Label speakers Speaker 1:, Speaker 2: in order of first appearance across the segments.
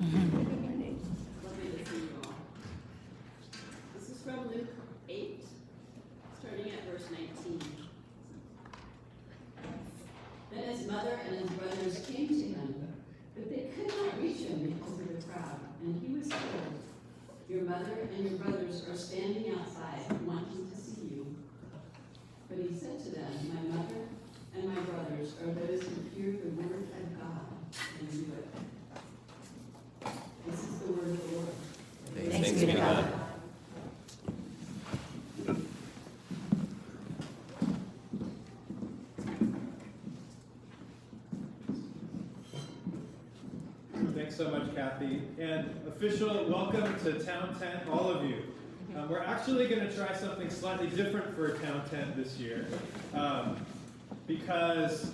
Speaker 1: Lovely to see you all. This is from Luke 8, starting at verse 19. Then his mother and his brothers came to him, but they could not reach him because of the crowd. And he was told, "Your mother and your brothers are standing outside wanting to see you." But he said to them, "My mother and my brothers are those who hear the word of God and do it." This is the word of the Lord.
Speaker 2: Thanks be to God.
Speaker 3: Thanks so much, Kathy. And official welcome to Town Tent, all of you. We're actually going to try something slightly different for Town Tent this year, because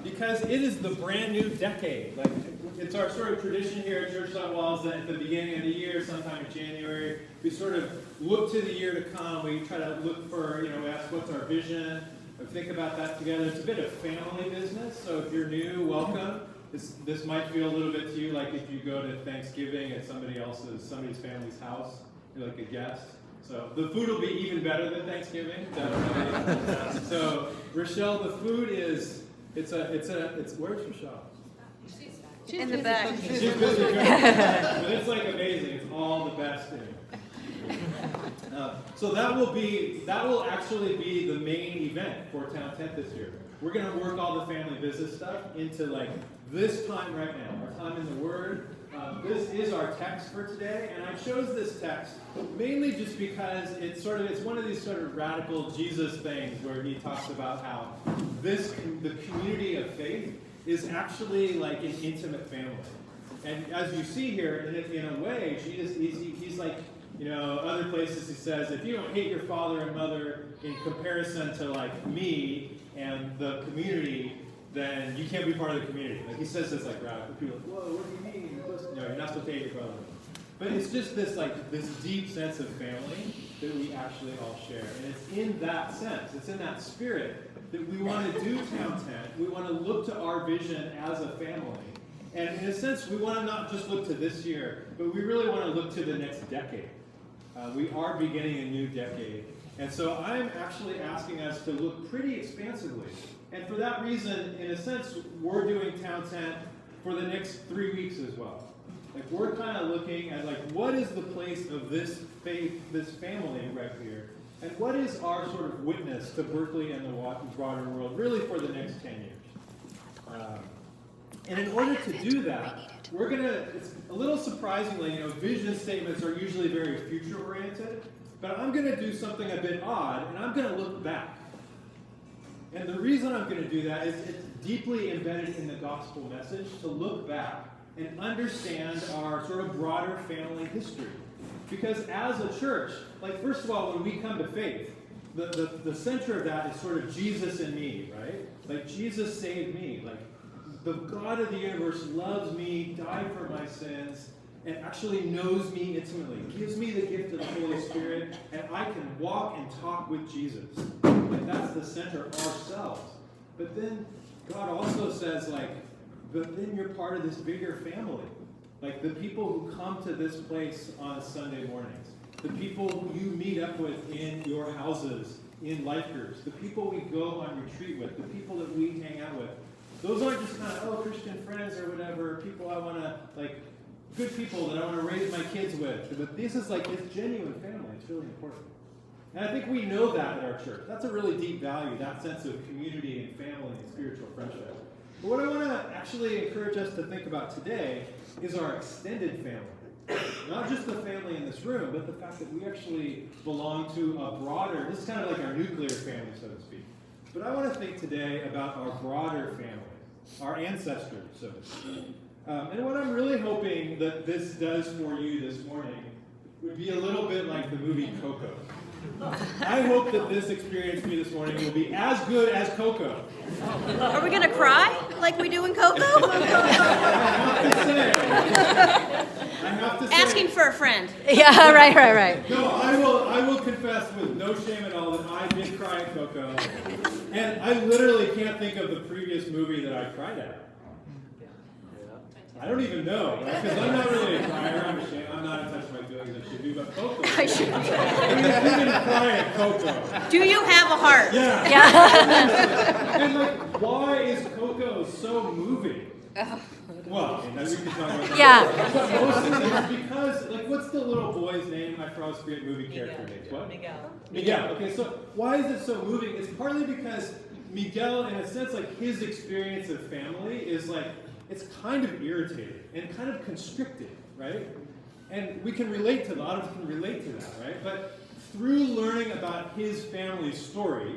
Speaker 3: because it is the brand new decade. Like, it's our sort of tradition here at Church on Walls that at the beginning of the year, sometime in January, we sort of look to the year to come. We try to look for, we ask what's our vision, or think about that together. It's a bit of family business, so if you're new, welcome. This might feel a little bit to you like if you go to Thanksgiving at somebody's family's house, you're like a guest. So the food will be even better than Thanksgiving, definitely. So Rochelle, the food is it's where's Rochelle?
Speaker 4: In the back.
Speaker 3: She's busy cooking. But it's like amazing. It's all the best in it. So that will actually be the main event for Town Tent this year. We're going to work all the family business stuff into like this time right now, our time in the Word. This is our text for today, and I chose this text mainly just because it's one of these sort of radical Jesus things where he talks about how the community of faith is actually like an intimate family. And as you see here, in a way, he's like, other places he says, if you don't hate your father and mother in comparison to like me and the community, then you can't be part of the community. Like he says this like radical. People are like, whoa, what do you mean? You're not supposed to hate your brother. But it's just this deep sense of family that we actually all share. And it's in that sense, it's in that spirit that we want to do Town Tent. We want to look to our vision as a family. And in a sense, we want to not just look to this year, but we really want to look to the next decade. We are beginning a new decade. And so I'm actually asking us to look pretty expansively. And for that reason, in a sense, we're doing Town Tent for the next 3 weeks as well. Like we're kind of looking at like what is the place of this faith, this family right here, and what is our sort of witness to Berkeley and the broader world really for the next 10 years. And in order to do that, it's a little surprisingly, vision statements are usually very future oriented, but I'm going to do something a bit odd, and I'm going to look back. And the reason I'm going to do that is it's deeply embedded in the gospel message to look back and understand our sort of broader family history. Because as a church, like first of all, when we come to faith, the center of that is sort of Jesus and me, right? Like Jesus saved me. Like the God of the universe loves me, died for my sins, and actually knows me intimately, gives me the gift of the Holy Spirit, and I can walk and talk with Jesus. And that's the center of ourselves. But then God also says, but then you're part of this bigger family. Like the people who come to this place on Sunday mornings, the people who you meet up with in your houses, in life groups, the people we go on retreat with, the people that we hang out with. Those aren't just kind of, Christian friends or whatever, people I want to, good people that I want to raise my kids with. But this is it's genuine family. It's really important. And I think we know that at our church. That's a really deep value, that sense of community and family and spiritual friendship. But what I want to actually encourage us to think about today is our extended family. Not just the family in this room, but the fact that we actually belong to a broader, this is kind of like our nuclear family, so to speak. But I want to think today about our broader family, our ancestors, so to speak. And what I'm really hoping that this does for you this morning would be a little bit like the movie Coco. I hope that this experience for you this morning will be as good as Coco.
Speaker 4: Are we going to cry like we do in Coco?
Speaker 3: I have to say.
Speaker 4: Asking for a friend. Yeah, right.
Speaker 3: No, I will confess with no shame at all that I did cry at Coco. And I literally can't think of the previous movie that I cried at. I don't even know, right? Because I'm not really a crier. I'm ashamed. I'm not in touch with my feelings. I should be, but Coco.
Speaker 4: I should be.
Speaker 3: I mean, if you're gonna cry at Coco.
Speaker 4: Do you have a heart?
Speaker 3: Yeah.
Speaker 4: Yeah.
Speaker 3: And like, why is Coco so moving? Well, I mean, we can talk about that.
Speaker 4: Yeah.
Speaker 3: But mostly it's because, like, what's the little boy's name? I forgot his great movie character name. What? Miguel. Okay, so why is it so moving? It's partly because Miguel, in a sense, like his experience of family is like, it's kind of irritating and kind of constricted, right? And we can relate to that. A lot of us can relate to that, right? But through learning about his family story,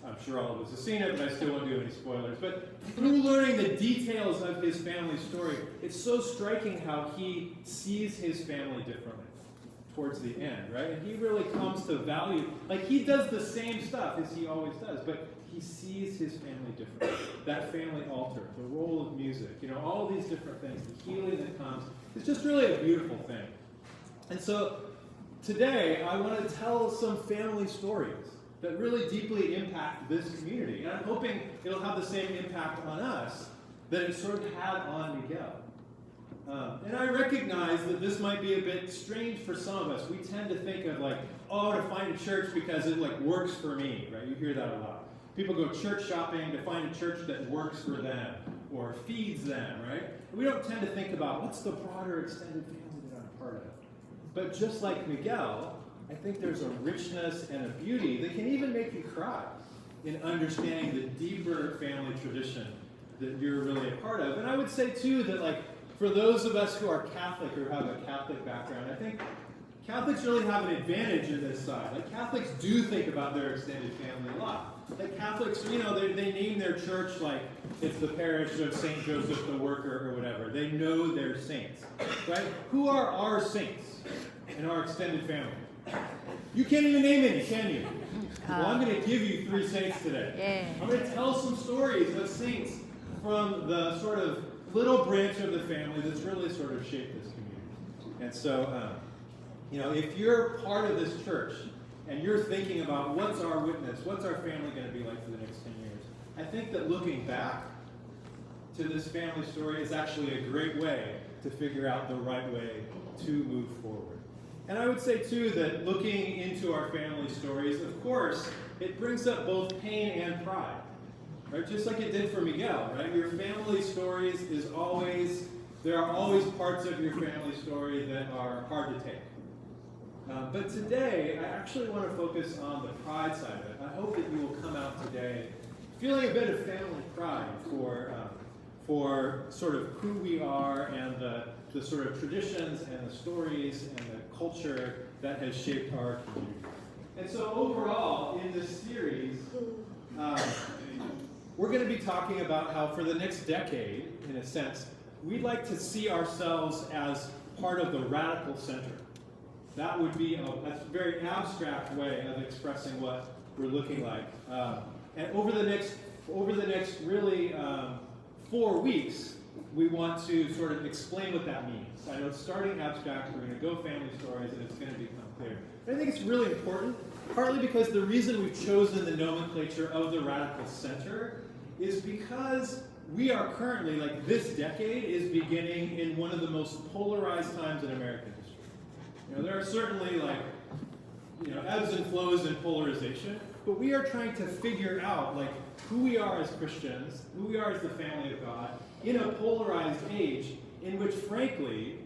Speaker 3: I'm sure all of us have seen it, but I still won't do any spoilers. But through learning the details of his family story, it's so striking how he sees his family differently towards the end, right? And he really comes to value, like he does the same stuff as he always does, but he sees his family differently. That family altar, the role of music, all these different things, the healing that comes, it's just really a beautiful thing. And so today, I want to tell some family stories that really deeply impact this community. And I'm hoping it'll have the same impact on us that it sort of had on Miguel. And I recognize that this might be a bit strange for some of us. We tend to think of like, to find a church because it like works for me, right? You hear that a lot. People go church shopping to find a church that works for them or feeds them, right? And we don't tend to think about what's the broader extended family that I'm part of. But just like Miguel, I think there's a richness and a beauty that can even make you cry in understanding the deeper family tradition that you're really a part of. And I would say, too, that like for those of us who are Catholic or have a Catholic background, I think Catholics really have an advantage in this side. Like Catholics do think about their extended family a lot. Like Catholics, they name their church like it's the parish of St. Joseph the Worker or whatever. They know their saints, right? Who are our saints in our extended family? You can't even name any, can you? Well, I'm going to give you 3 saints today.
Speaker 4: Yeah.
Speaker 3: I'm going to tell some stories of saints from the sort of little branch of the family that's really sort of shaped this community. And so, if you're part of this church and you're thinking about what's our witness, what's our family going to be like for the next 10 years, I think that looking back to this family story is actually a great way to figure out the right way to move forward. And I would say, too, that looking into our family stories, of course, it brings up both pain and pride, right? Just like it did for Miguel, right? Your family stories there are always parts of your family story that are hard to take. But today, I actually want to focus on the pride side of it. I hope that you will come out today feeling a bit of family pride for sort of who we are and the sort of traditions and the stories and the culture that has shaped our community. And so overall, in this series, we're going to be talking about how for the next decade, in a sense, we'd like to see ourselves as part of the radical center. That would be a very abstract way of expressing what we're looking like. And over the next really 4 weeks, we want to sort of explain what that means. I know it's starting abstract, we're going to go family stories, and it's going to become clear. I think it's really important, partly because the reason we've chosen the nomenclature of the radical center is because we are currently, like this decade is beginning in one of the most polarized times in American history. There are certainly ebbs and flows in polarization, but we are trying to figure out who we are as Christians, who we are as the family of God, in a polarized age in which, frankly,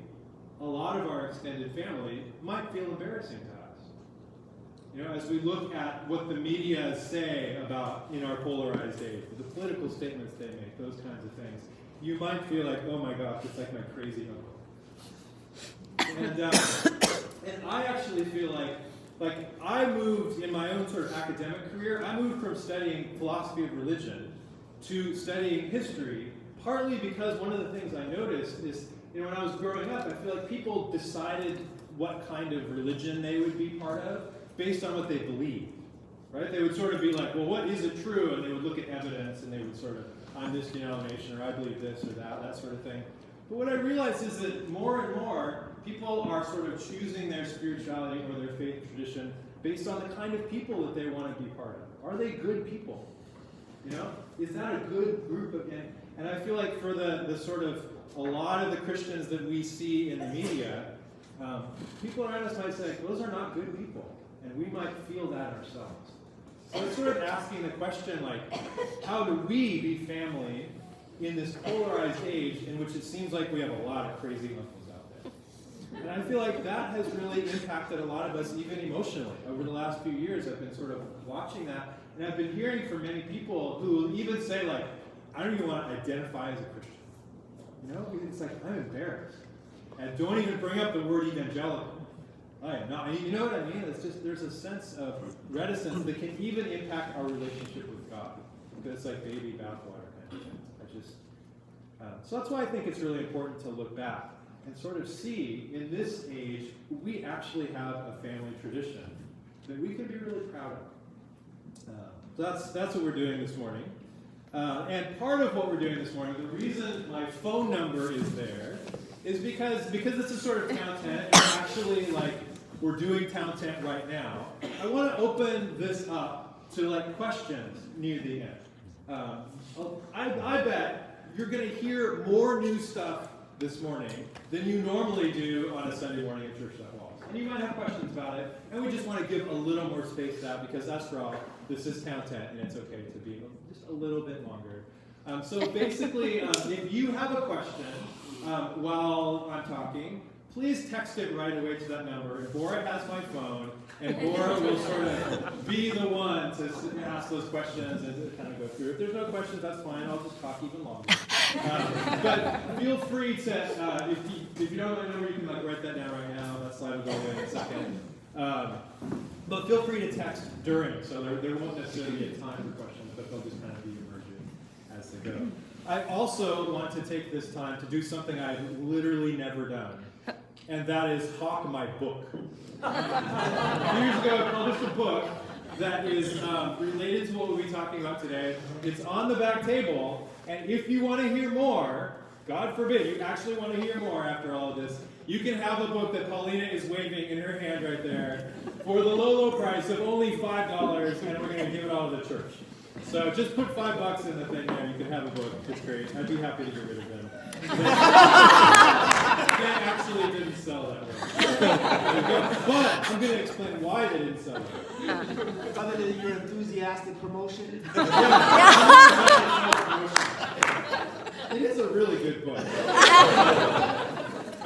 Speaker 3: a lot of our extended family might feel embarrassing to us. As we look at what the media say about in our polarized age, the political statements they make, those kinds of things, you might feel like, oh my gosh, it's like my crazy uncle. And I actually feel like I moved in my own sort of academic career, I moved from studying philosophy of religion to studying history, partly because one of the things I noticed is, when I was growing up, I feel like people decided what kind of religion they would be part of based on what they believed, right? They would sort of be like, well, what is it true? And they would look at evidence and they would sort of, I'm this denomination, or I believe this or that sort of thing. But what I realized is that more and more, people are sort of choosing their spirituality or their faith tradition based on the kind of people that they want to be part of. Are they good people? You know, is that a good group of? And I feel like for the sort of a lot of the Christians that we see in the media, people around us might say those are not good people, and we might feel that ourselves. So it's sort of asking the question, like, how do we be family in this polarized age in which it seems like we have a lot of crazy uncles out there? And I feel like that has really impacted a lot of us, even emotionally. Over the last few years, I've been sort of watching that, and I've been hearing from many people who even say, like, I don't even want to identify as a Christian. You know, it's like, I'm embarrassed. And don't even bring up the word evangelical. I am not. You know what I mean? It's just, there's a sense of reticence that can even impact our relationship with God. Because it's like baby bathwater kind of thing. So that's why I think it's really important to look back and sort of see, in this age, we actually have a family tradition that we can be really proud of. So that's what we're doing this morning. And part of what we're doing this morning, the reason my phone number is there, is because it's a sort of town tent, and actually, like, we're doing town tent right now. I want to open this up to, like, questions near the end. I bet you're going to hear more new stuff this morning than you normally do on a Sunday morning at Church That Walks. And you might have questions about it, and we just want to give a little more space to that, because after all, this is town tent, and it's okay to be just a little bit longer. So basically, if you have a question while I'm talking, please text it right away to that number. Bora has my phone, and Bora will sort of be the one to ask those questions and to kind of go through. If there's no questions, that's fine. I'll just talk even longer. But feel free to, if you don't know my number, you can like write that down right now. That slide will go away in a second. But feel free to text during, so there won't necessarily be a time for questions, but they'll just kind of be emerging as they go. I also want to take this time to do something I've literally never done, and that is hawk my book. A few years ago, I published a book that is related to what we'll be talking about today. It's on the back table, and if you want to hear more, God forbid, you actually want to hear more after all of this, you can have a book that Paulina is waving in her hand right there for the low price of only $5, and we're going to give it all to the church. So just put $5 in the thing there, you can have a book. It's great. I'd be happy to get rid of them. They actually didn't sell that way. But I'm going to explain why they didn't sell it.
Speaker 5: Other than your enthusiastic promotion?
Speaker 3: It is a really good book.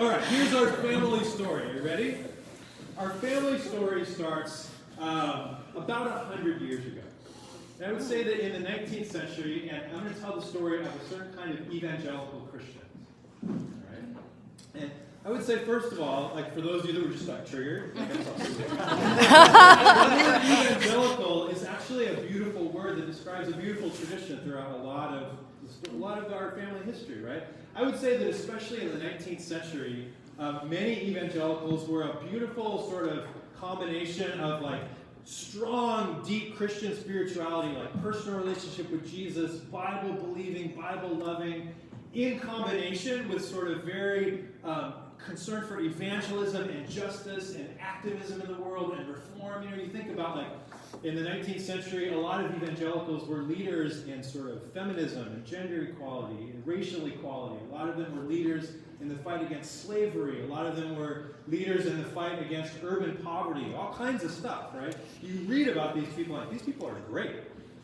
Speaker 3: All right, here's our family story. Are you ready? Our family story starts about 100 years ago. And I would say that in the 19th century, and I'm going to tell the story of a certain kind of evangelical Christians. All right? And I would say, first of all, like for those of you that were just like triggered, like evangelical is actually a beautiful word that describes a beautiful tradition throughout a lot of our family history, right? I would say that especially in the 19th century, many evangelicals were a beautiful sort of combination of like strong, deep Christian spirituality, like personal relationship with Jesus, Bible-believing, Bible-loving, in combination with sort of very concern for evangelism and justice and activism in the world and reform. You know, you think about like in the 19th century, a lot of evangelicals were leaders in sort of feminism and gender equality and racial equality. A lot of them were leaders in the fight against slavery. A lot of them were leaders in the fight against urban poverty. All kinds of stuff, right? You read about these people like, these people are great.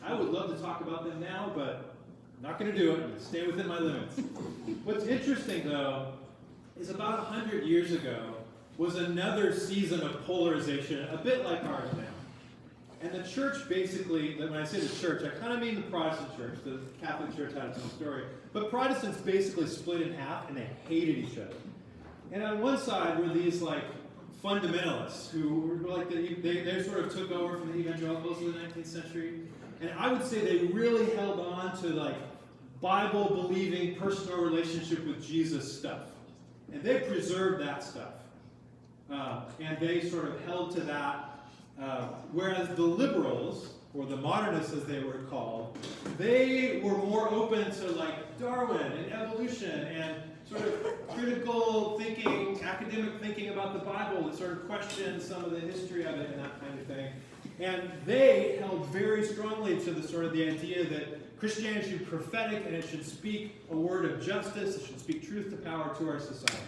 Speaker 3: I would love to talk about them now, but I'm not going to do it. I'm going to stay within my limits. What's interesting, though, is about 100 years ago was another season of polarization, a bit like ours now. And the church basically, when I say the church, I kind of mean the Protestant church. The Catholic Church had its own story. But Protestants basically split in half, and they hated each other. And on one side were these like fundamentalists who were like, they sort of took over from the evangelicals in the 19th century. And I would say they really held on to like Bible-believing, personal relationship with Jesus stuff. And they preserved that stuff. And they sort of held to that. Whereas the liberals, or the modernists as they were called, they were more open to like Darwin and evolution and sort of critical thinking, academic thinking about the Bible that sort of questioned some of the history of it and that kind of thing. And they held very strongly to the sort of the idea that Christianity should be prophetic and it should speak a word of justice, it should speak truth to power to our society.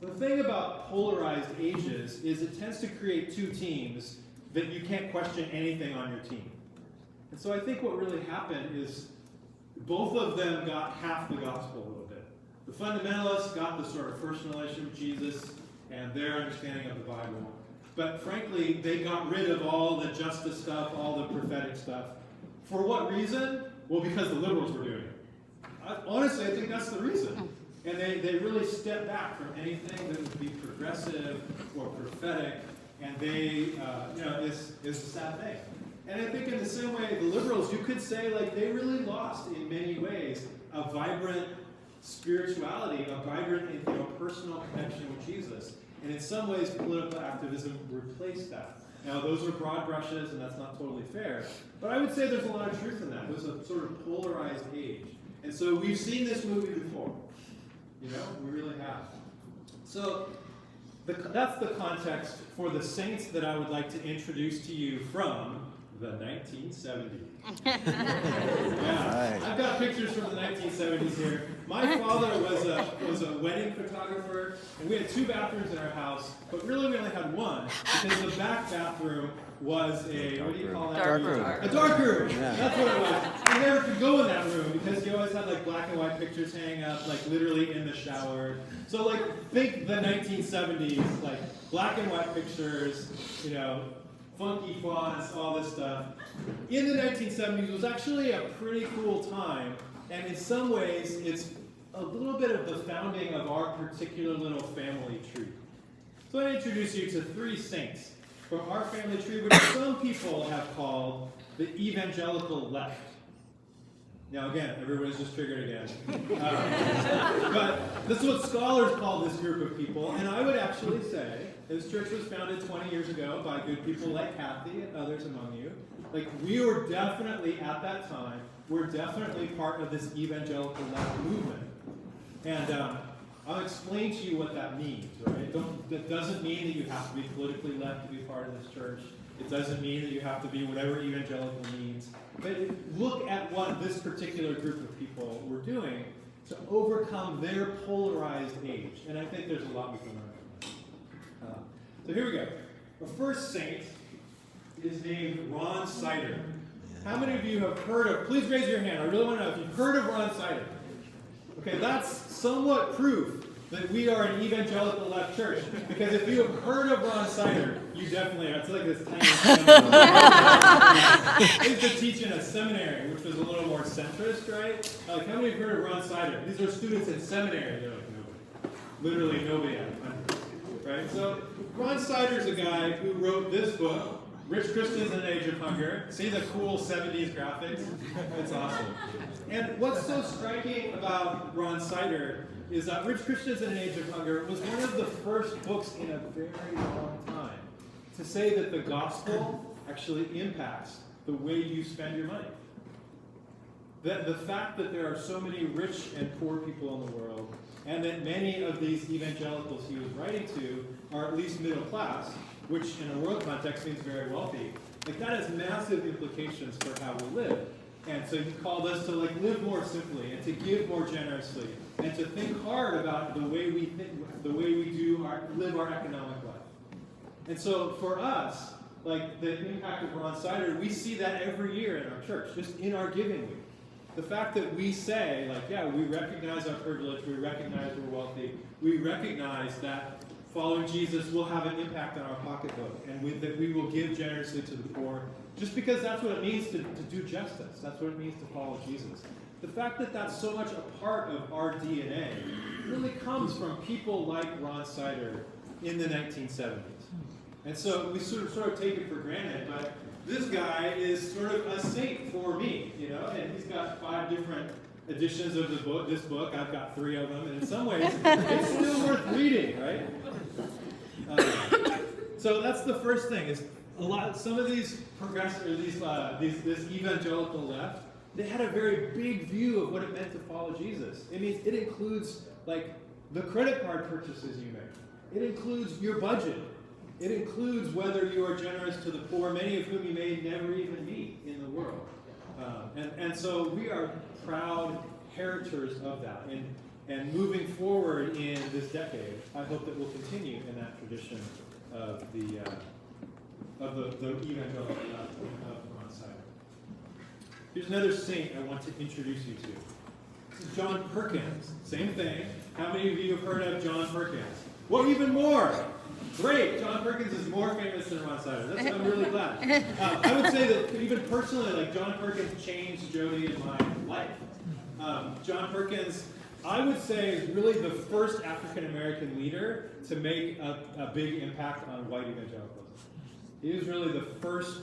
Speaker 3: The thing about polarized ages is it tends to create two teams that you can't question anything on your team. And so I think what really happened is both of them got half the gospel a little bit. The fundamentalists got the sort of personal relationship with Jesus and their understanding of the Bible. But frankly, they got rid of all the justice stuff, all the prophetic stuff. For what reason? Well, because the liberals were doing it. Honestly, I think that's the reason. And they really stepped back from anything that would be progressive or prophetic. And they, it's a sad thing. And I think in the same way, the liberals, you could say, like, they really lost in many ways a vibrant spirituality, a vibrant, personal connection with Jesus. And in some ways, political activism replaced that. Now, those are broad brushes, and that's not totally fair. But I would say there's a lot of truth in that. There's a sort of polarized age. And so we've seen this movie before. We really have. So that's the context for the saints that I would like to introduce to you from the 1970s. Yeah, I've got pictures from the 1970s here. My father was a wedding photographer, and we had 2 bathrooms in our house, but really we only had one, because the back bathroom was a, what do you call that?
Speaker 2: Dark room.
Speaker 3: A dark room. Yeah. That's what it was. You never could go in that room, because you always had like black and white pictures hanging up, like literally in the shower. So like, think the 1970s, like black and white pictures, funky fonts, all this stuff. In the 1970s was actually a pretty cool time, and in some ways it's a little bit of the founding of our particular little family tree. So I introduce you to 3 saints from our family tree, which some people have called the evangelical left. Now again, everyone's just triggered again. But this is what scholars call this group of people, and I would actually say this church was founded 20 years ago by good people like Kathy and others among you. Like, we were definitely, at that time, we're definitely part of this evangelical left movement. And I'll explain to you what that means, right? That doesn't mean that you have to be politically left to be part of this church. It doesn't mean that you have to be whatever evangelical means. But look at what this particular group of people were doing to overcome their polarized age. And I think there's a lot we can learn from that. So here we go. The first saint is named Ron Sider. How many of you have heard of, please raise your hand, I really want to know if you've heard of Ron Sider. Okay, that's somewhat proof that we are an evangelical left church. Because if you have heard of Ron Sider, you definitely are. It's like this tiny seminary. I used to teach in a seminary, which was a little more centrist, right? Like, how many have heard of Ron Sider? These are students in seminary. They're like, nobody. Literally nobody out of 100. Right? So, Ron Sider's a guy who wrote this book, Rich Christians in an Age of Hunger. See the cool 70s graphics? It's awesome. And what's so striking about Ron Sider is that Rich Christians in an Age of Hunger was one of the first books in a very long time to say that the gospel actually impacts the way you spend your money. That the fact that there are so many rich and poor people in the world, and that many of these evangelicals he was writing to are at least middle class, which in a world context means very wealthy, like, that has massive implications for how we live. And so he called us to live more simply and to give more generously and to think hard about the way we think, the way we live our economic life. And so for us, the impact of Ron Sider, we see that every year in our church, just in our giving week. The fact that we say, we recognize our privilege, we recognize we're wealthy, we recognize that following Jesus will have an impact on our pocketbook, and that we will give generously to the poor, just because that's what it means to do justice. That's what it means to follow Jesus. The fact that that's so much a part of our DNA really comes from people like Ron Sider in the 1970s. And so we sort of take it for granted, but this guy is sort of a saint for me, and he's got 5 different editions of this book. I've got 3 of them, and in some ways, it's still worth reading, right? So that's the first thing. Is some of these this evangelical left, they had a very big view of what it meant to follow Jesus. It means it includes the credit card purchases you make. It includes your budget. It includes whether you are generous to the poor, many of whom you may never even meet in the world. And so we are proud heritors of that. And moving forward in this decade, I hope that we'll continue in that tradition of the evangelical of Onside. Here's another saint I want to introduce you to. This is John Perkins. Same thing. How many of you have heard of John Perkins? Well, even more. Great. John Perkins is more famous than Ron Sider. I'm really glad. I would say that even personally, like John Perkins changed Jody and my life. John Perkins, I would say, is really the first African American leader to make a big impact on white evangelicalism. He was really the first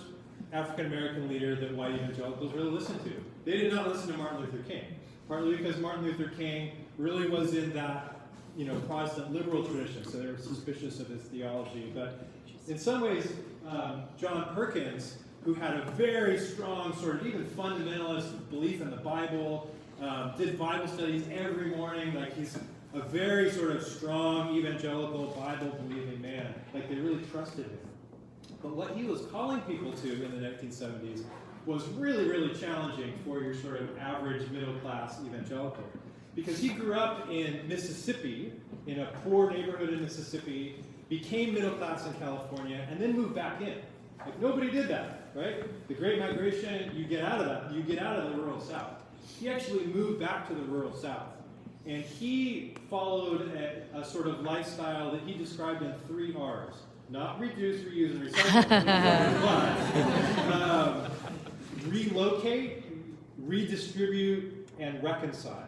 Speaker 3: African American leader that white evangelicals really listened to. They did not listen to Martin Luther King, partly because Martin Luther King really was in that Protestant liberal tradition, so they were suspicious of his theology. But in some ways, John Perkins, who had a very strong sort of even fundamentalist belief in the Bible, did Bible studies every morning, like he's a very sort of strong evangelical Bible-believing man, like they really trusted him. But what he was calling people to in the 1970s was really, really challenging for your sort of average middle-class evangelical. Because he grew up in Mississippi, in a poor neighborhood in Mississippi, became middle class in California, and then moved back in. Like nobody did that, right? The Great Migration, you get out of that. You get out of the rural South. He actually moved back to the rural South. And he followed a sort of lifestyle that he described in 3 R's. Not reduce, reuse, and recycle, but relocate, redistribute, and reconcile.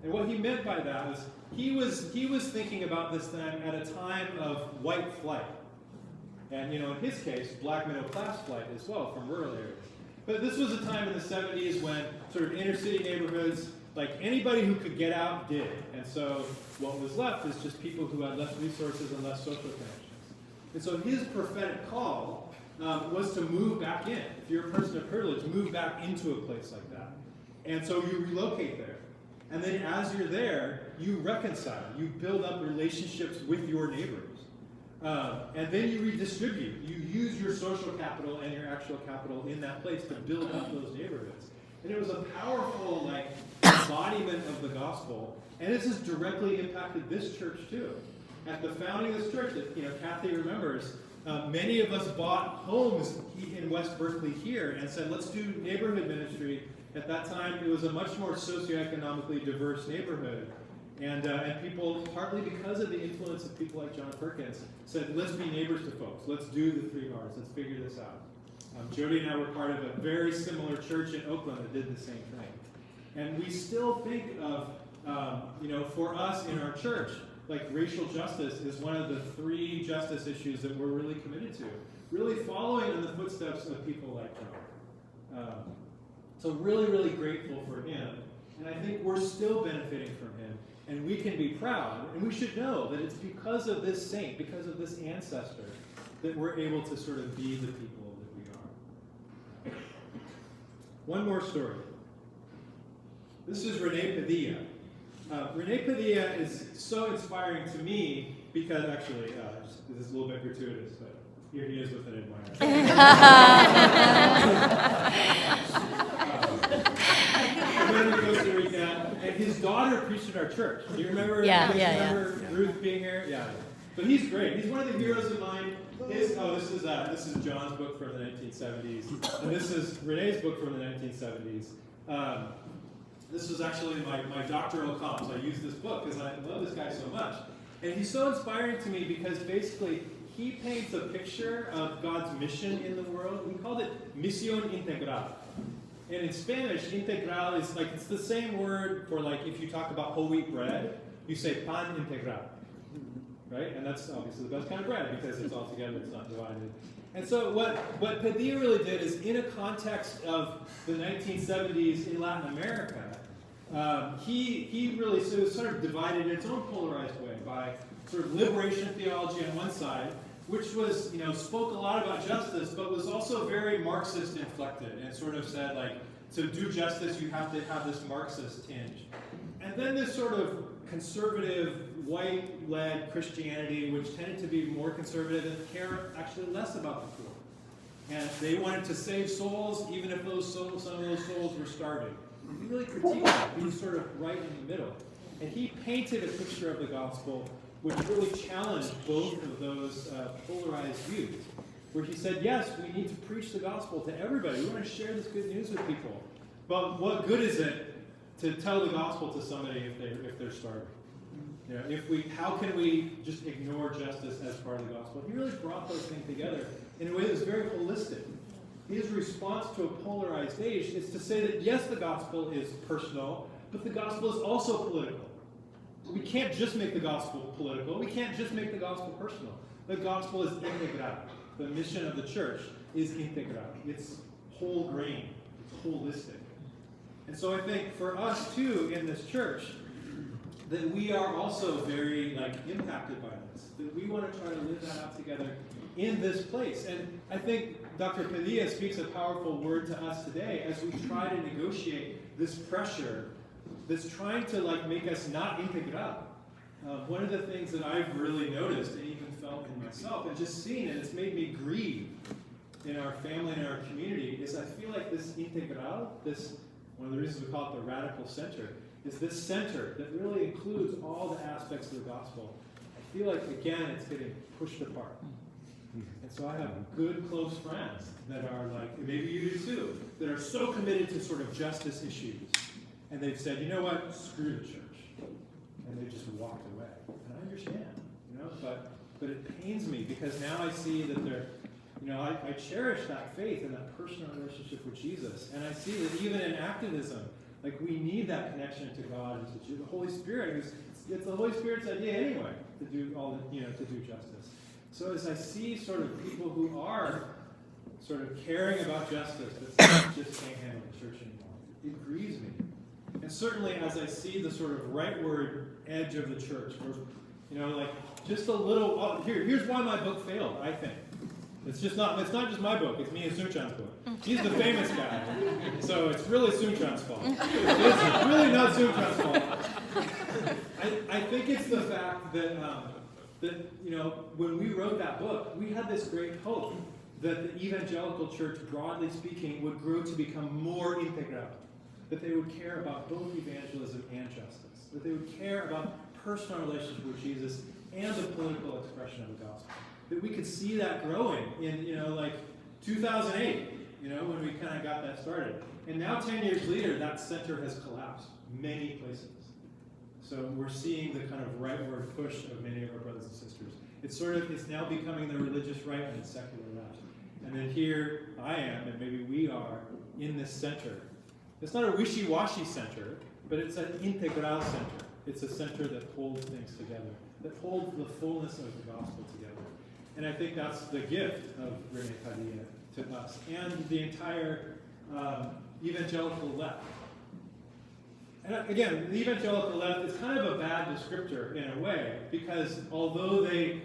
Speaker 3: And what he meant by that was he was thinking about this thing at a time of white flight. And in his case, black middle class flight as well from rural areas. But this was a time in the 70s when sort of inner city neighborhoods, like anybody who could get out did. And so what was left is just people who had less resources and less social connections. And so his prophetic call was to move back in. If you're a person of privilege, move back into a place like that. And so you relocate there. And then as you're there, you reconcile. You build up relationships with your neighbors. And then you redistribute. You use your social capital and your actual capital in that place to build up those neighborhoods. And it was a powerful embodiment of the gospel. And this has directly impacted this church too. At the founding of this church, that Kathy remembers, many of us bought homes in West Berkeley here and said, let's do neighborhood ministry. At that time, it was a much more socioeconomically diverse neighborhood. And people, partly because of the influence of people like John Perkins, said, let's be neighbors to folks. Let's do the 3 R's. Let's figure this out. Jody and I were part of a very similar church in Oakland that did the same thing. And we still think of, for us in our church, like racial justice is one of the 3 justice issues that we're really committed to. Really following in the footsteps of people like John. So really, really grateful for him. And I think we're still benefiting from him. And we can be proud, and we should know that it's because of this saint, because of this ancestor, that we're able to sort of be the people that we are. One more story. This is Rene Padilla. Rene Padilla is so inspiring to me because, actually, this is a little bit gratuitous, but here he is with an admirer. I went to Costa Rica, and his daughter preached at our church. Do you remember? Remember Ruth being here? Yeah. But he's great. He's one of the heroes of mine. This is John's book from the 1970s, and this is Rene's book from the 1970s. This was actually my doctoral comps. I used this book because I love this guy so much. And he's so inspiring to me because basically he paints a picture of God's mission in the world. We called it Misión Integral. And in Spanish, integral is it's the same word for if you talk about whole wheat bread, you say pan integral. Right? And that's obviously the best kind of bread because it's all together, it's not divided. And so what Padilla really did is in a context of the 1970s in Latin America, he really sort of divided in its own polarized way by sort of liberation theology on one side, which was, spoke a lot about justice, but was also very Marxist inflected and sort of said, to do justice, you have to have this Marxist tinge. And then this sort of conservative, white-led Christianity, which tended to be more conservative and care actually less about the poor. And they wanted to save souls, even if some of those souls were starving. He really critiqued that. He was sort of right in the middle. And he painted a picture of the gospel which really challenged both of those polarized views. Where he said, yes, we need to preach the gospel to everybody. We want to share this good news with people. But what good is it to tell the gospel to somebody if they're starving? You know, how can we just ignore justice as part of the gospel? He really brought those things together in a way that was very holistic. His response to a polarized age is to say that yes, the gospel is personal, but the gospel is also political. We can't just make the gospel political. We can't just make the gospel personal. The gospel is integral. The mission of the church is integral. It's whole grain. It's holistic. And so I think for us too in this church, that we are also very impacted by this. That we want to try to live that out together in this place. And I think Dr. Padilla speaks a powerful word to us today as we try to negotiate this pressure that's trying to make us not integral. One of the things that I've really noticed and even felt in myself and just seen, and it's made me grieve in our family and our community, is I feel like this integral, one of the reasons we call it the radical center, is this center that really includes all the aspects of the gospel. I feel like, again, it's getting pushed apart. And so I have good, close friends that are maybe you do too, that are so committed to sort of justice issues. And they've said, you know what, screw the church. And they just walked away. And I understand, but it pains me because now I see that they're, I cherish that faith and that personal relationship with Jesus. And I see that even in activism, we need that connection to God and to the Holy Spirit. It's the Holy Spirit's idea anyway to do to do justice. So as I see sort of people who are sort of caring about justice, but just can't handle the church anymore, it grieves me. And certainly as I see the sort of rightward edge of the church, where, just a little, here's why my book failed, I think. It's not just my book, it's me and Sunchan's book. He's the famous guy, so it's really Sunchan's fault. It's really not Sunchan's fault. I think it's the fact that, when we wrote that book, we had this great hope that the evangelical church, broadly speaking, would grow to become more integral. That they would care about both evangelism and justice. That they would care about personal relationship with Jesus and the political expression of the gospel. That we could see that growing in, 2008, when we kind of got that started. And now 10 years later, that center has collapsed many places. So we're seeing the kind of rightward push of many of our brothers and sisters. It's now becoming the religious right and the secular left. And then here I am, and maybe we are, in this center. It's not a wishy-washy center, but it's an integral center. It's a center that holds things together, that holds the fullness of the gospel together. And I think that's the gift of Rene Padilla to us and the entire evangelical left. And again, the evangelical left is kind of a bad descriptor in a way, because although I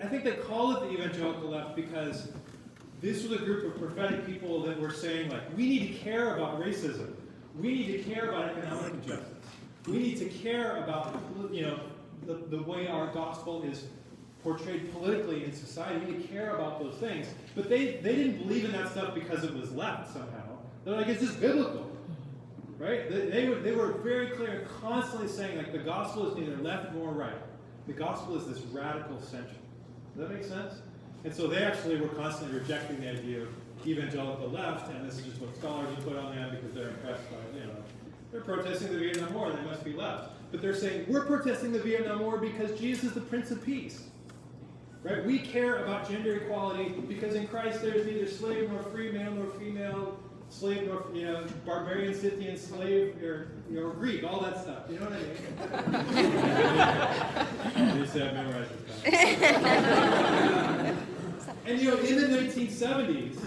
Speaker 3: think they call it the evangelical left because this was a group of prophetic people that were saying, we need to care about racism. We need to care about economic injustice. We need to care about, the way our gospel is portrayed politically in society. We need to care about those things. But they didn't believe in that stuff because it was left somehow. They're like, it's just biblical. Right? They were very clear and constantly saying, the gospel is neither left nor right. The gospel is this radical center. Does that make sense? And so they actually were constantly rejecting the idea of evangelical left, and this is just what scholars have put on them because they're impressed by, they're protesting the Vietnam War, they must be left. But they're saying, we're protesting the Vietnam War because Jesus is the Prince of Peace. Right? We care about gender equality because in Christ there's neither slave nor free, male nor female, slave nor, barbarian, Scythian, slave, or Greek, all that stuff. You know what I mean? I used to have memorized this. And in the 1970s,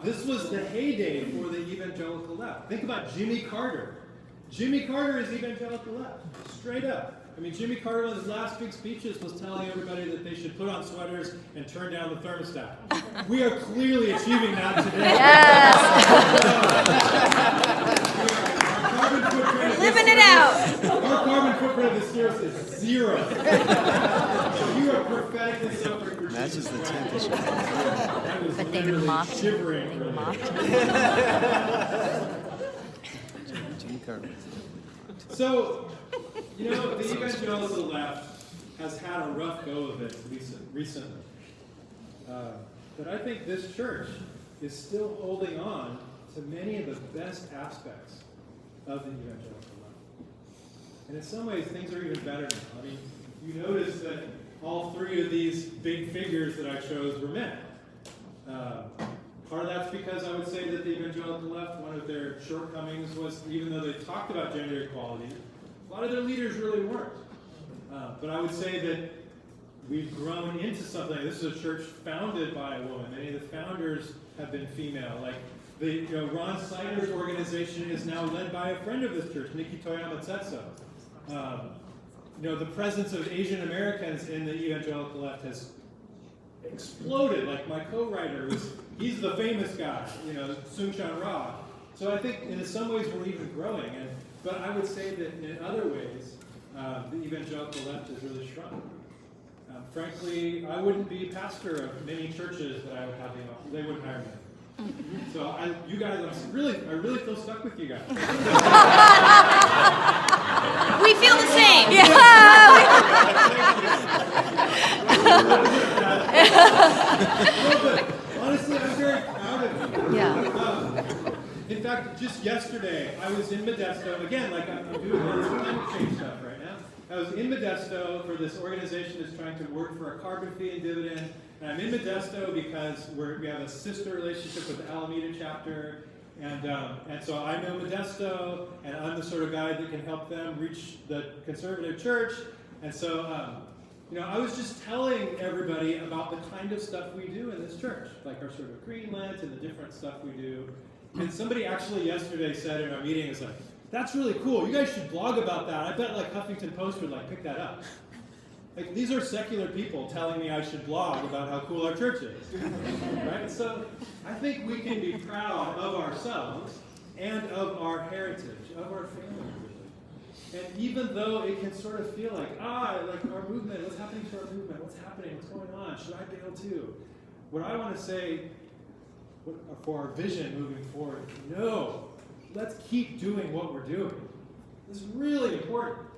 Speaker 3: this was the heyday for the evangelical left. Think about Jimmy Carter. Jimmy Carter is evangelical left, straight up. Jimmy Carter, one of his last big speeches, was telling everybody that they should put on sweaters and turn down the thermostat. We are clearly achieving that today.
Speaker 4: Yes! Living it out.
Speaker 3: Our carbon footprint of this year is 0. So you are prophetically suffering for
Speaker 2: Matches the tent.
Speaker 4: But they mocked him.
Speaker 3: shivering.
Speaker 4: They mocked him.
Speaker 2: Jimmy Carter.
Speaker 3: So, the evangelical left has had a rough go of it recently. But I think this church is still holding on to many of the best aspects of the evangelical left. And in some ways, things are even better now. I mean, you notice that all 3 of these big figures that I chose were men. Part of that's because I would say that the evangelical left, one of their shortcomings was, even though they talked about gender equality, a lot of their leaders really weren't. But I would say that we've grown into something. This is a church founded by a woman. Many of the founders have been female. Like Ron Sider's organization is now led by a friend of this church, Nikki Toyama Tsetso. The presence of Asian Americans in the evangelical left has exploded. Like my co-writer, he's the famous guy, Sung Chan Ra. So I think in some ways we're even growing. But I would say that in other ways, the evangelical left has really shrunk. Frankly, I wouldn't be pastor of many churches that I would have, they wouldn't hire me. So you guys, I really feel stuck with you guys.
Speaker 4: We feel the same.
Speaker 3: Honestly, I'm very proud of you.
Speaker 4: Yeah.
Speaker 3: In fact, just yesterday, I was in Modesto. Again, I'm doing all this climate change stuff right now. I was in Modesto for this organization that's trying to work for a carbon fee and dividend. And I'm in Modesto because we have a sister relationship with the Alameda chapter. And so I know Modesto, and I'm the sort of guy that can help them reach the conservative church. And so, I was just telling everybody about the kind of stuff we do in this church, like our sort of Green Lent and the different stuff we do. And somebody actually yesterday said in our meeting, "Is like, that's really cool. You guys should blog about that. I bet Huffington Post would pick that up." These are secular people telling me I should blog about how cool our church is, right? So I think we can be proud of ourselves and of our heritage, of our family, really. And even though it can sort of feel like our movement, what's happening to our movement? What's happening? What's going on? Should I bail too? What I want to say for our vision moving forward, no, let's keep doing what we're doing. This is really important.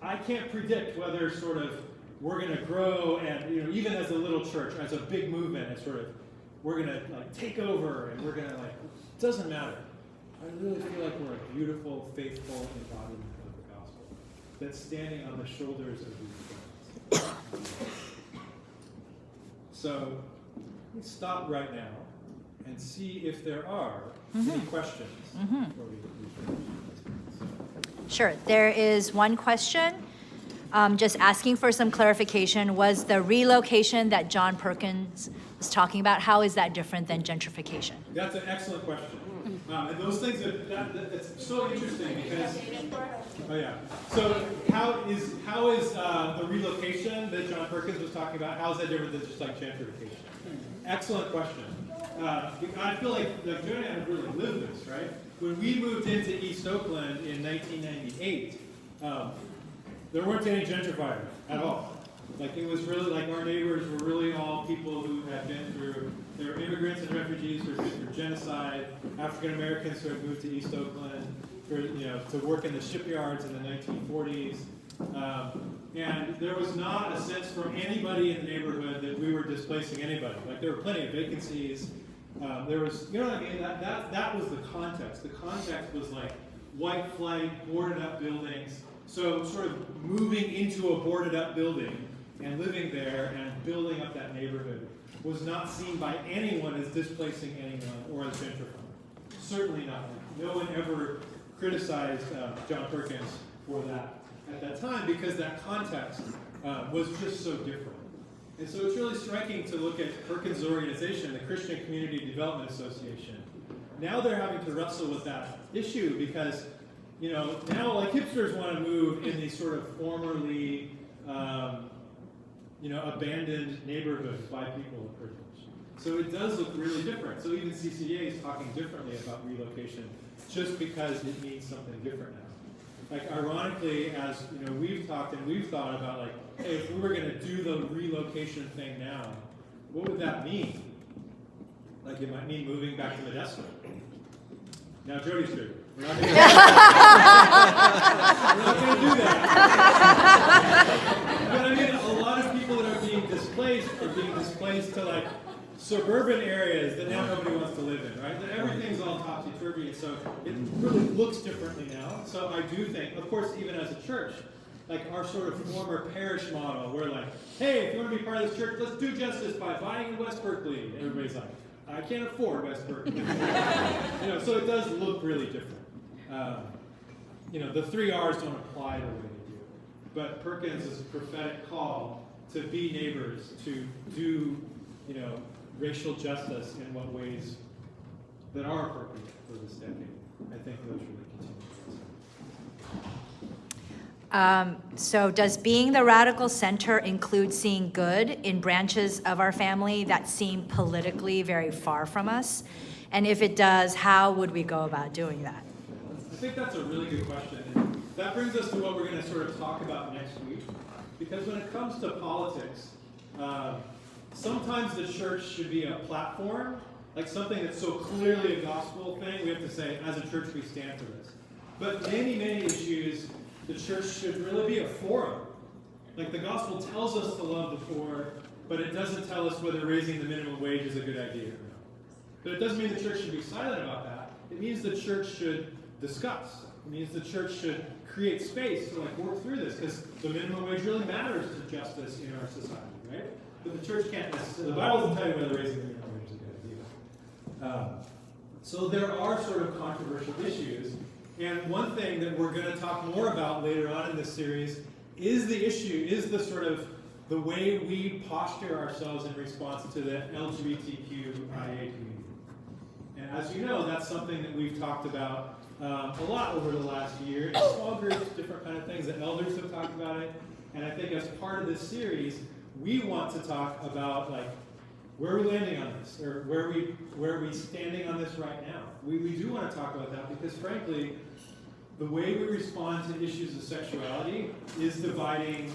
Speaker 3: I can't predict whether we're going to grow and, even as a little church, as a big movement, and we're going to take over and we're going to it doesn't matter. I really feel like we're a beautiful, faithful embodiment of the gospel that's standing on the shoulders of these friends. So let's stop right now and see if there are any questions. Before we
Speaker 4: Sure. There is one question, just asking for some clarification. Was the relocation that John Perkins was talking about, how is that different than gentrification?
Speaker 3: That's an excellent question. And those things it's so interesting because So how is the relocation that John Perkins was talking about? How is that different than just gentrification? Excellent question. I feel like Joanna and I have really lived this, right? When we moved into East Oakland in 1998, there weren't any gentrifiers at all. It was really our neighbors were really all people who had been through, they were immigrants and refugees who had been through genocide, African Americans who had moved to East Oakland to work in the shipyards in the 1940s. And there was not a sense from anybody in the neighborhood that we were displacing anybody. There were plenty of vacancies. There was, what I mean? That was the context. The context was white flight, boarded up buildings. So sort of moving into a boarded up building and living there and building up that neighborhood was not seen by anyone as displacing anyone or as gentrifying. Certainly not. No one ever criticized John Perkins for that at that time because that context was just so different. And so it's really striking to look at Perkins' organization, the Christian Community Development Association. Now they're having to wrestle with that issue because, now hipsters want to move in these sort of formerly, abandoned neighborhoods by people of privilege. So it does look really different. So even CCA is talking differently about relocation just because it means something different now. like ironically, as you know, we've talked and we've thought about like, hey, if we were going to do the relocation thing now, what would that mean? Like it might mean moving back to Modesto. Now Jody's true. We're not going to do that. But I mean, a lot of people that are being displaced to like suburban areas that now nobody wants to live in, right? That everything's all topsy-turvy, and so it really looks differently now. So I do think, of course, even as a church, like our sort of former parish model, we're like, hey, if you want to be part of this church, let's do justice by buying in West Berkeley. And everybody's like, I can't afford West Berkeley. So it does look really different. The 3 R's don't apply the way they do. But Perkins is a prophetic call to be neighbors, to do, racial justice in what ways that are appropriate for this decade. I think those really continue.
Speaker 4: So does being the radical center include seeing good in branches of our family that seem politically very far from us? And if it does, how would we go about doing that?
Speaker 3: I think that's a really good question. And that brings us to what we're going to sort of talk about next week. Because when it comes to politics, sometimes the church should be a platform, like something that's so clearly a gospel thing, we have to say, as a church, we stand for this. But many, many issues, the church should really be a forum. Like the gospel tells us to love the poor, but it doesn't tell us whether raising the minimum wage is a good idea or not. But it doesn't mean the church should be silent about that. It means the church should discuss. It means the church should create space to work through this, because the minimum wage really matters to justice in our society, right? But the church can't necessarily, the Bible doesn't tell you whether raising the minimum wage is a good idea. So there are sort of controversial issues, and one thing that we're going to talk more about later on in this series is the the way we posture ourselves in response to the LGBTQIA community. And as you know, that's something that we've talked about a lot over the last year in small groups, different kind of things. The elders have talked about it, and I think as part of this series, we want to talk about where are we landing on this, or where are we standing on this right now. We do want to talk about that because, frankly, the way we respond to issues of sexuality is dividing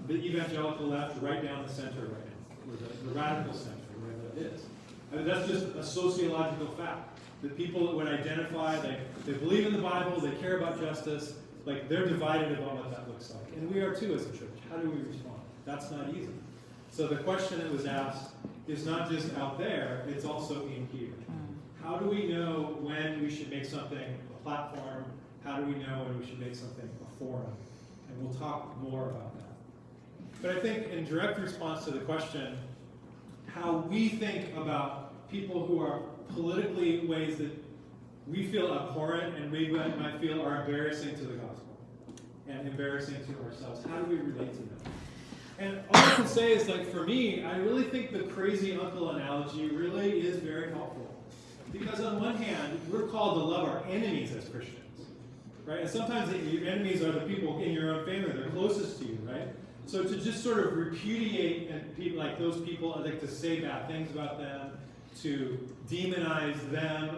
Speaker 3: the evangelical left right down the center right now, or the radical center, wherever it is. I mean, that's just a sociological fact. The people that would identify, they believe in the Bible, they care about justice, they're divided about what that looks like. And we are too as a church. How do we respond? That's not easy. So the question that was asked is not just out there, it's also in here. How do we know when we should make something a platform? How do we know when we should make something a forum? And we'll talk more about that. But I think in direct response to the question, how we think about people who are politically ways that we feel abhorrent and we might feel are embarrassing to the gospel and embarrassing to ourselves. How do we relate to them? And all I can say is, for me, I really think the crazy uncle analogy really is very helpful. Because on one hand, we're called to love our enemies as Christians, right? And sometimes your enemies are the people in your own family, they're closest to you, right? So to just sort of repudiate people like those people, to say bad things about them, to demonize them,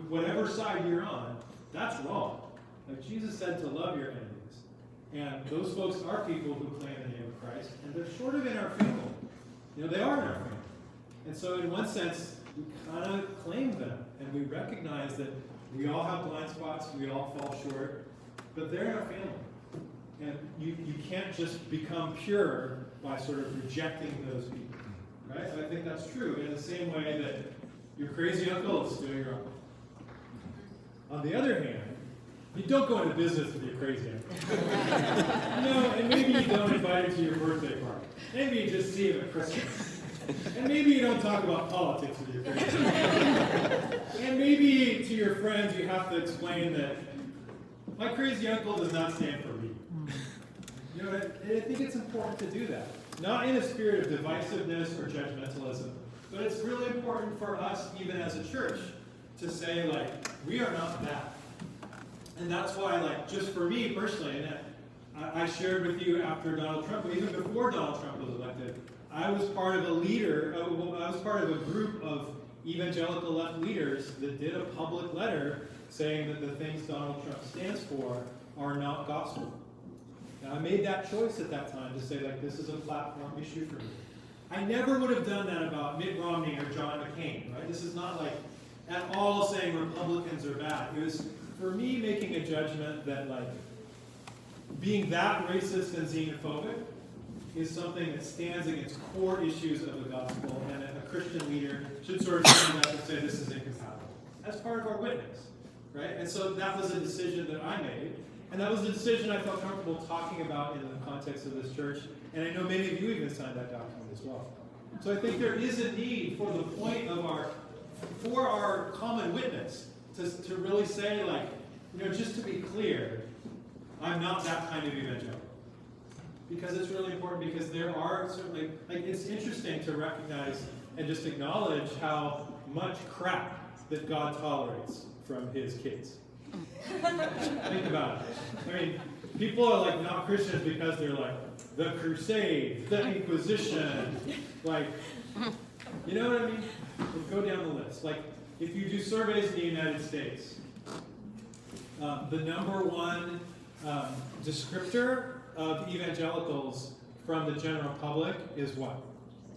Speaker 3: whatever side you're on, that's wrong. Jesus said to love your enemies. And those folks are people who claim the name of Christ, and they're sort of in our family. They are in our family. And so in one sense, we kind of claim them, and we recognize that we all have blind spots, we all fall short, but they're in our family. And you can't just become pure by sort of rejecting those people, right? I think that's true in the same way that your crazy uncle is still your uncle. On the other hand, you don't go into business with your crazy uncle. And maybe you don't invite him to your birthday party. Maybe you just see him at Christmas. And maybe you don't talk about politics with your crazy uncle. And maybe to your friends you have to explain that my crazy uncle does not stand for me. I think it's important to do that. Not in a spirit of divisiveness or judgmentalism, but it's really important for us, even as a church, to say, we are not that. And that's why, just for me personally, and I shared with you after Donald Trump, even before Donald Trump was elected, I was part of a group of evangelical left leaders that did a public letter saying that the things Donald Trump stands for are not gospel. Now, I made that choice at that time to say, like, this is a platform issue for me. I never would have done that about Mitt Romney or John McCain, right? This is not like at all saying Republicans are bad. It was, for me, making a judgment that, like, being that racist and xenophobic is something that stands against core issues of the gospel, and a Christian leader should sort of stand up and say, this is incompatible. As part of our witness, right? And so that was a decision that I made, and that was a decision I felt comfortable talking about in the context of this church, and I know many of you even signed that document as well. So I think there is a need for the point of for our common witness to really say, like, just to be clear, I'm not that kind of evangelical. Because it's really important, because there are certainly, like, it's interesting to recognize and just acknowledge how much crap that God tolerates from his kids. Think about it. I mean, people are like not Christians because they're like, the Crusade, the Inquisition, like, you know what I mean? We'll go down the list. Like, if you do surveys in the United States, the number one descriptor of evangelicals from the general public is what?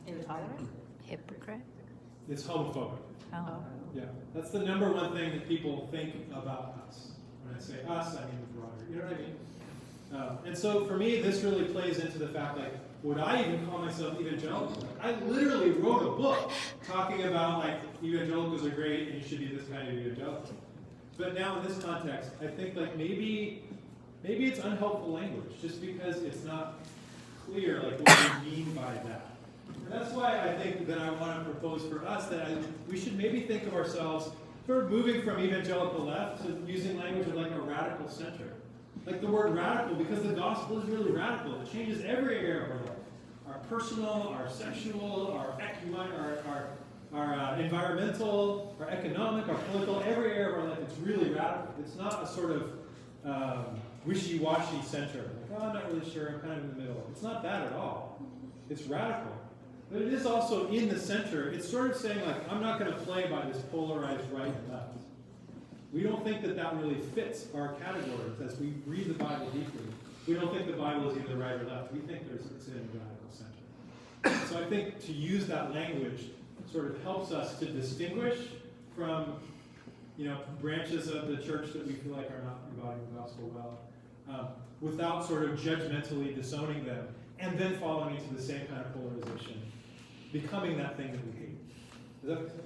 Speaker 4: Intolerant? Hypocrite?
Speaker 3: It's homophobic.
Speaker 4: Oh.
Speaker 3: Yeah, that's the number one thing that people think about us. When I say us, I mean the broader. You know what I mean? And so for me, this really plays into the fact, like, would I even call myself evangelical? Like, I literally wrote a book talking about, like, evangelicals are great and you should be this kind of evangelical. But now in this context, I think, like, maybe it's unhelpful language, just because it's not clear, like, what we mean by that. And that's why I think that I want to propose for us that we should maybe think of ourselves sort of moving from evangelical left to using language of, like, a radical center. Like the word radical, because the gospel is really radical. It changes every area of our life. Our personal, our sexual, our environmental, our economic, our political, every area of our life. It's really radical. It's not a sort of wishy-washy center. Like, oh, I'm not really sure, I'm kind of in the middle. It's not that at all. It's radical. But it is also in the center. It's sort of saying, like, I'm not going to play by this polarized right and left. We don't think that that really fits our categories as we read the Bible deeply. We don't think the Bible is either right or left. We think it's in a radical center. So I think to use that language sort of helps us to distinguish from, branches of the church that we feel like are not embodying the gospel well, without sort of judgmentally disowning them, and then falling into the same kind of polarization, becoming that thing that we hate. Does that make sense?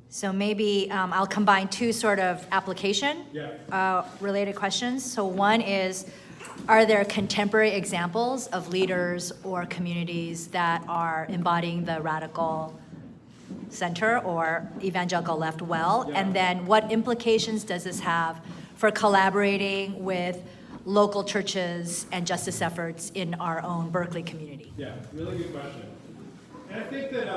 Speaker 4: So maybe I'll combine two sort of application
Speaker 3: Yeah.
Speaker 4: related questions. So one is, are there contemporary examples of leaders or communities that are embodying the radical center or evangelical left well?
Speaker 3: Yeah.
Speaker 4: And then what implications does this have for collaborating with local churches and justice efforts in our own Berkeley community?
Speaker 3: Yeah, really good question. And I think that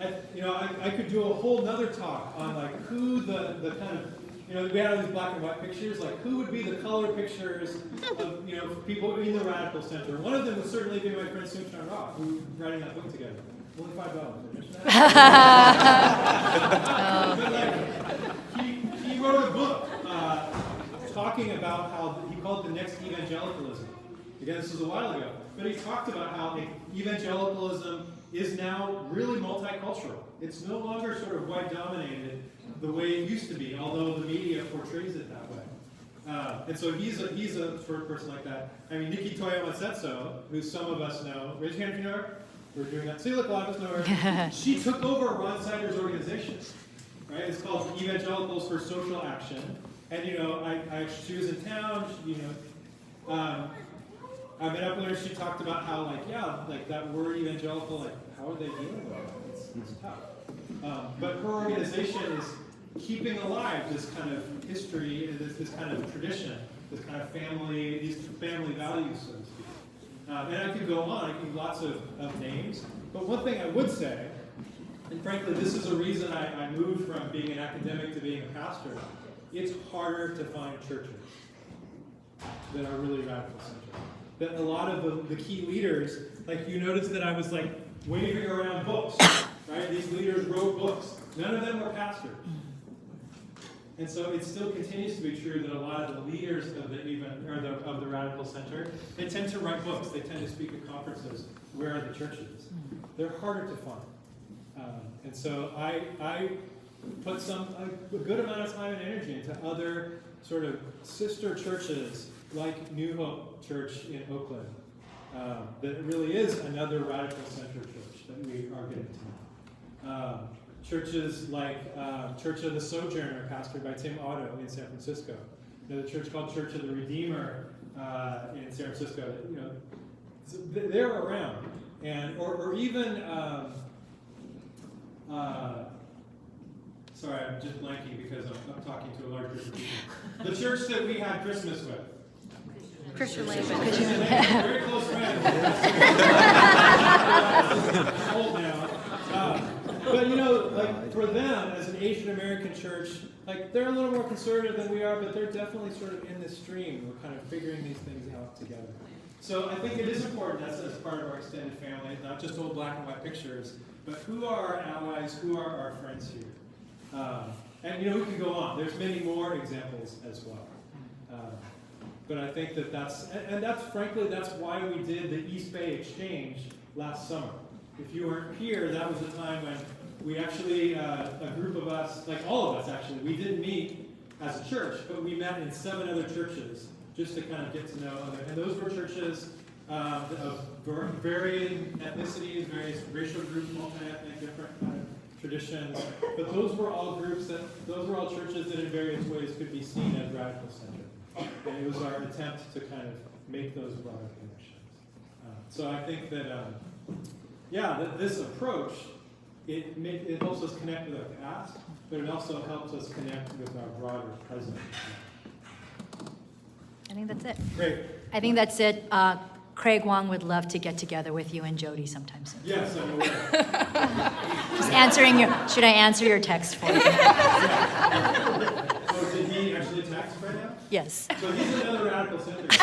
Speaker 3: I could do a whole nother talk on, like, who the kind of, we had all these black and white pictures, like, who would be the color pictures of, people in the radical center. One of them would certainly be my friend Sunchan Rock, who's writing that book together. Only $5. But, like, he wrote a book talking about how he called it the next evangelicalism. Again, this was a while ago. But he talked about how evangelicalism is now really multicultural. It's no longer sort of white-dominated the way it used to be, although the media portrays it that way. And so he's a sort of person like that. I mean, Nikki Toyama Setso, who some of us know, raise your hand if you know her. We're doing that. See, look, a lot of us know her. She took over Ron Sider's organization, right? It's called Evangelicals for Social Action. And, she was in town, I met up with her, she talked about how, that word evangelical, how are they dealing with it? It's tough. But her organization is keeping alive this kind of history, this kind of tradition, this kind of these family values, so to speak. And I could go on, I could give lots of names. But one thing I would say, and frankly, this is a reason I moved from being an academic to being a pastor, it's harder to find churches that are really radical centered. That a lot of the key leaders, you noticed that I was waving around books, right? These leaders wrote books. None of them were pastors. And so it still continues to be true that a lot of the leaders of the Radical Center, they tend to write books. They tend to speak at conferences. Where are the churches? They're harder to find. And so I put a good amount of time and energy into other sort of sister churches like New Hope Church in Oakland. That really is another Radical Center church that we are getting to know. Churches like Church of the Sojourner, pastored by Tim Otto in San Francisco. There's a church called Church of the Redeemer in San Francisco. They're around, or even. Sorry, I'm just blanking because I'm talking to a large group of people. The church that we had Christmas with.
Speaker 4: Christian
Speaker 3: Very close friends. Old now. But like for them, as an Asian American church, like they're a little more conservative than we are, but they're definitely sort of in this stream. We're kind of figuring these things out together. So I think it is important as part of our extended family, not just old black and white pictures, but who are our allies, who are our friends here? And we can go on. There's many more examples as well. But I think that's frankly, that's why we did the East Bay Exchange last summer. If you weren't here, that was the time when we actually, a group of us, like all of us actually, we didn't meet as a church, but we met in 7 other churches just to kind of get to know other. And those were churches of varying ethnicities, various racial groups, multi-ethnic, different kind of traditions. But those were all churches that in various ways could be seen as Radical Center. And it was our attempt to kind of make those broader connections. So I think that, that this approach, it helps us connect with our past, but it also helps us connect with our broader present.
Speaker 4: I think that's it.
Speaker 3: Great.
Speaker 4: I think that's it. Craig Wong would love to get together with you and Jody sometime soon.
Speaker 3: Yes, I'm aware.
Speaker 4: Just answering should I answer your text for you?
Speaker 3: Oh, did he actually text right now?
Speaker 4: Yes.
Speaker 3: So he's another Radical Center. Maybe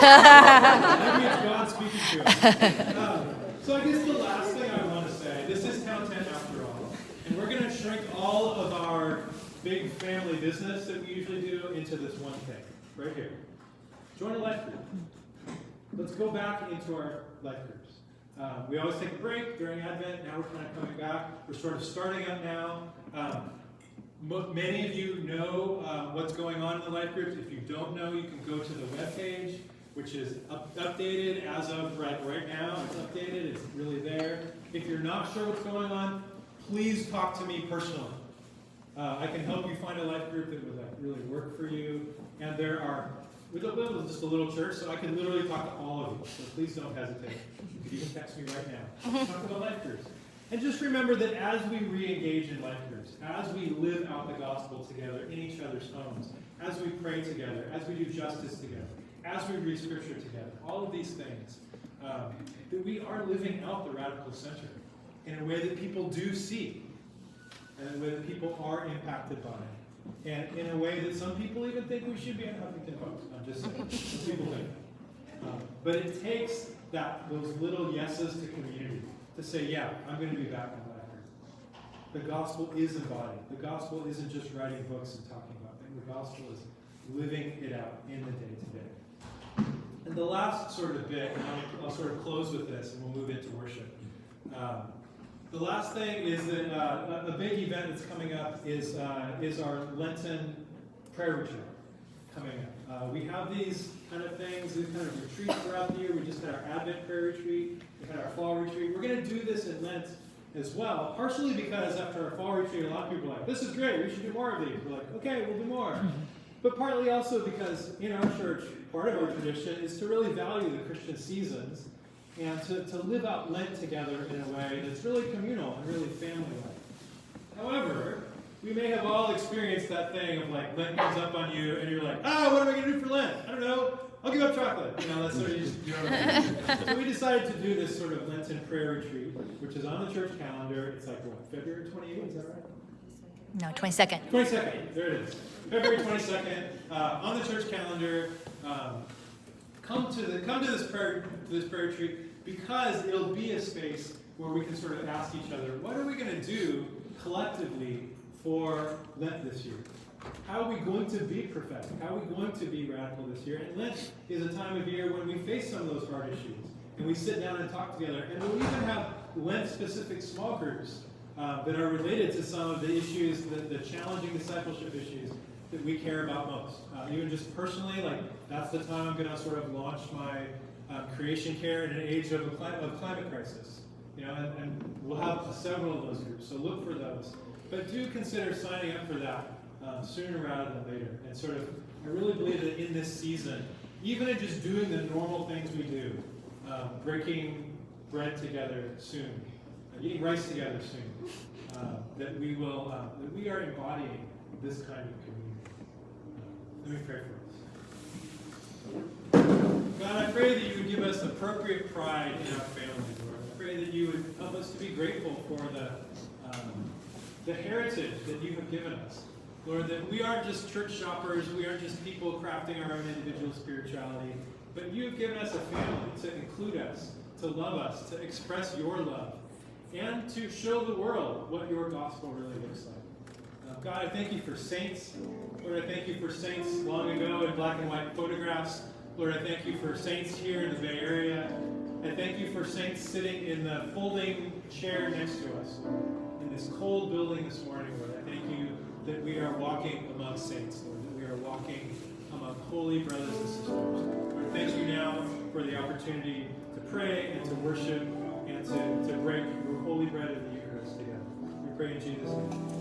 Speaker 3: it's God speaking to him. So I guess the last thing I want to say, this is Town 10 after all, and we're going to shrink all of our big family business that we usually do into this one thing, right here. Join a life group. Let's go back into our life groups. We always take a break during Advent. Now we're kind of coming back. We're sort of starting up now. Many of you know what's going on in the life groups. If you don't know, you can go to the webpage, which is updated as of right now. It's updated. It's really there. If you're not sure what's going on, please talk to me personally. I can help you find a life group that would really work for you. And we live just a little church, so I can literally talk to all of you. So please don't hesitate. You can text me right now. Talk about life groups. And just remember that as we re-engage in life groups, as we live out the gospel together in each other's homes, as we pray together, as we do justice together, as we read scripture together, all of these things, that we are living out the Radical Center in a way that people do see, and in a way that people are impacted by. And in a way that some people even think we should be in Huffington Post. I'm just saying. Some people think that. But it takes those little yeses to community to say, yeah, I'm going to be back in life group. The gospel is embodied. The gospel isn't just writing books and talking about it. The gospel is living it out in the day-to-day. And the last sort of bit, and I'll sort of close with this, and we'll move into worship. The last thing is that a big event that's coming up is our Lenten Prayer Retreat coming up. We have these kind of things, these kind of retreats throughout the year. We just had our Advent Prayer Retreat. We had our Fall Retreat. We're going to do this in Lent as well, partially because after our Fall Retreat, a lot of people are like, this is great, we should do more of these. We're like, okay, we'll do more. But partly also because in our church, part of our tradition is to really value the Christian seasons and to live out Lent together in a way that's really communal and really family-like. However, we may have all experienced that thing of like Lent comes up on you and you're like, what am I going to do for Lent? I don't know. I'll give up chocolate. That's sort of just, So we decided to do this sort of Lenten prayer retreat, which is on the church calendar. It's like, February 28th, is that right?
Speaker 4: No, 22nd.
Speaker 3: 22nd, there it is. February 22nd, on the church calendar. Come to this prayer retreat because it'll be a space where we can sort of ask each other, what are we going to do collectively for Lent this year? how are we going to be prophetic? How are we going to be radical this year? And Lent is a time of year when we face some of those hard issues. And we sit down and talk together. And we'll even have Lent-specific small groups that are related to some of the issues, the challenging discipleship issues that we care about most. Even just personally, like that's the time I'm going to sort of launch my creation care in an age of climate crisis. And we'll have several of those groups. So look for those. But do consider signing up for that sooner rather than later. And sort of, I really believe that in this season, even in just doing the normal things we do, breaking bread together soon, eating rice together soon, that we are embodying this kind of community. Let me pray for us. God, I pray that you would give us appropriate pride in our families, Lord. I pray that you would help us to be grateful for the heritage that you have given us. Lord, that we aren't just church shoppers, we aren't just people crafting our own individual spirituality, but you have given us a family to include us, to love us, to express your love, and to show the world what your gospel really looks like. God, I thank you for saints. Lord, I thank you for saints long ago in black and white photographs. Lord, I thank you for saints here in the Bay Area. I thank you for saints sitting in the folding chair next to us, in this cold building this morning, Lord. I thank you that we are walking among saints, Lord, that we are walking among holy brothers and sisters. Lord, thank you now for the opportunity to pray and to worship and to break your holy bread of the Eucharist together. We pray in Jesus' name.